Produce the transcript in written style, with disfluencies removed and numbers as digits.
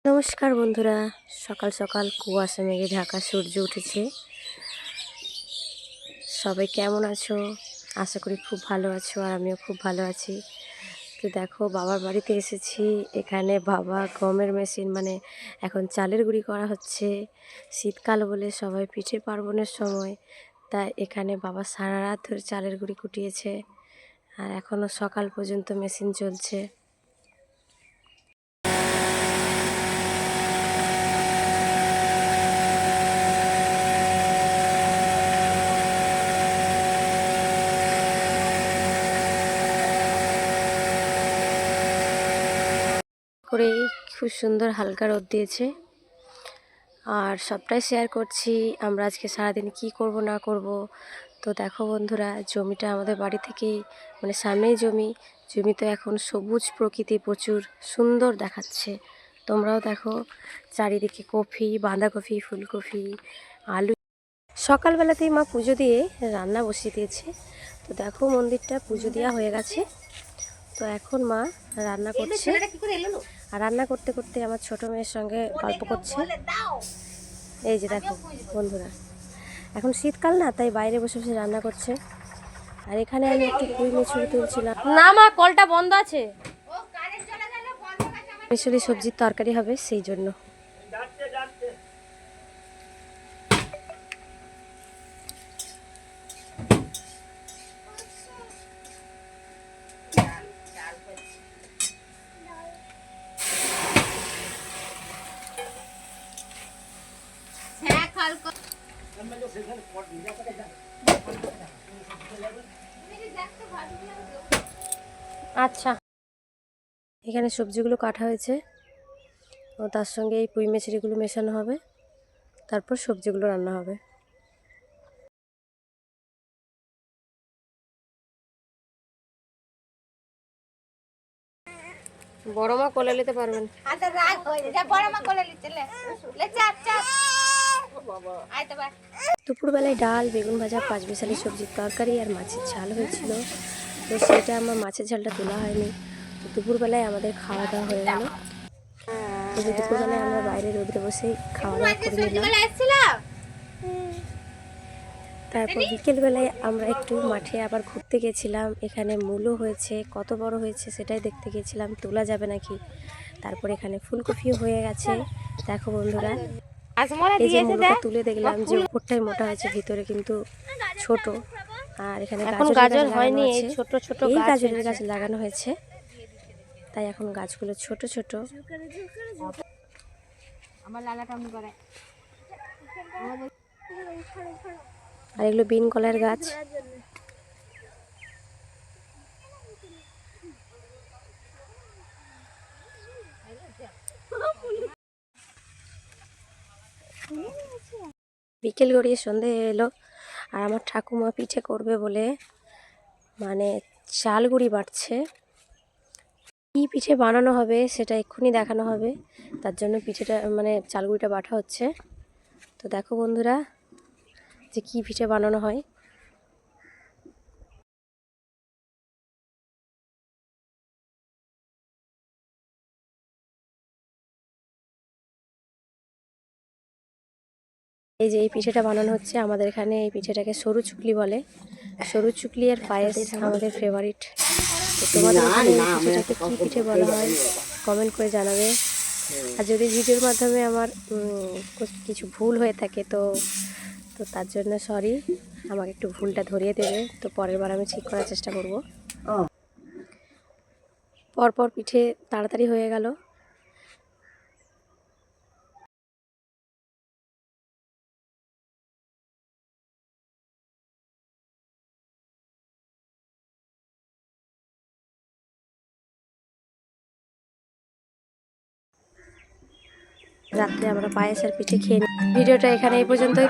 নমস্কার বন্ধুরা, সকাল সকাল কুয়াশা মেঘে ঢাকা সূর্য উঠেছে। সবাই কেমন আছো? আশা করি খুব ভালো আছো, আর আমিও খুব ভালো আছি। তো দেখো, বাবার বাড়িতে এসেছি। এখানে বাবা গমের মেশিন, মানে এখন চালের গুঁড়ি করা হচ্ছে। শীতকাল বলে সবাই পিঠে পার্বণের সময়, তাই এখানে বাবা সারা রাত ধরে চালের গুঁড়ি কুটিয়েছে, আর এখনও সকাল পর্যন্ত মেশিন চলছে। করেই খুব সুন্দর হালকা রোদ দিয়েছে, আর সবটাই শেয়ার করছি আমরা আজকে সারাদিন কি করব না করব। তো দেখো বন্ধুরা, জমিটা আমাদের বাড়ি থেকেই, মানে সামনেই জমিতে এখন সবুজ প্রকৃতি প্রচুর সুন্দর দেখাচ্ছে। তোমরাও দেখো, চারিদিকে কফি, বাঁধাকপি, ফুলকপি, আলু। সকালবেলাতেই মা পুজো দিয়ে রান্না বসিয়ে দিয়েছে। তো দেখো, মন্দিরটা পুজো দেওয়া হয়ে গেছে। তো এখন মা রান্না করছে, আর রান্না করতে করতে আমার ছোট মেয়ের সঙ্গে গল্প করছে। এই যে দেখো বন্ধুরা, এখন শীতকাল না, তাই বাইরে বসে বসে রান্না করছে। আর এখানে আমি একটু পুঁই মিছুরি তুলছিলাম। না মা, কলটা বন্ধ আছে। মিছুরি সবজির তরকারি হবে, সেই জন্য। আচ্ছা, এখানে সবজিগুলো কাটা হয়েছে, ও তার সঙ্গে এই পুঁই মিছরিগুলো মেশানো হবে, তারপর সবজিগুলো রান্না হবে। বড় মা কোলে নিতে পারবেন। দুপুরবেলায় ডাল, বেগুন ভাজা, পাঁচমিশালি সবজির তরকারি আর মাছের ঝাল হয়েছিল। তো সেটা আমার মাছের ঝালটা তোলা হয়নি। তো দুপুরবেলায় আমাদের খাওয়া দাওয়া হয়ে গেল। তো দুপুরবেলায় আমরা বাইরে রোদে বসেই খাওয়া দাওয়া করে নিলাম। তারপর বিকেলবেলায় আমরা একটু মাঠে আবার ঘুরতে গেছিলাম। এখানে মূলো হয়েছে, কত বড় হয়েছে সেটাই দেখতে গেছিলাম, তোলা যাবে নাকি। তারপর এখানে ফুলকপিও হয়ে গেছে। দেখো বন্ধুরা, এই যে মূলোটা তুলে দেখলাম যে উপরটাই মোটা হয়েছে, ভিতরে কিন্তু ছোট। আর এখানে গাজর হয়নি, এই ছোট ছোট এই গাজরের গাছ লাগানো হয়েছে, তাই এখন গাছগুলো ছোট ছোট। আর এগুলো বিন কলার গাছ। বিকেল গড়িয়ে সন্ধে এলো, আর আমার ঠাকুমা পিঠে করবে বলে, মানে চাল গুঁড়ি বাটছে। কী পিঠে বানানো হবে সেটা এক্ষুনি দেখানো হবে, তার জন্য পিঠেটা, মানে চাল গুঁড়িটা বাটা হচ্ছে। তো দেখো বন্ধুরা, যে কী পিঠে বানানো হয়। এই যে এই পিঠেটা বানানো হচ্ছে আমাদের এখানে, এই পিঠেটাকে সরু চুকলি বলে। সরু চুকলি আর পায়েস আমাদের ফেভারিট। তো তোমাদের এখানে এই পিঠেটাকে কী পিঠে বলা হয় কমেন্ট করে জানাবে। আর যদি ভিডিওর মাধ্যমে আমার কিছু ভুল হয়ে থাকে, তো তার জন্য সরি, আমাকে একটু ভুলটা ধরিয়ে দেবে। তো পরের বার আমি ঠিক করার চেষ্টা করব। পরপর পিঠে তাড়াতাড়ি হয়ে গেল। রাত্রে আমরা পায়েস আর পিঠে খেয়ে নিই। ভিডিওটা এখানে এই পর্যন্তই।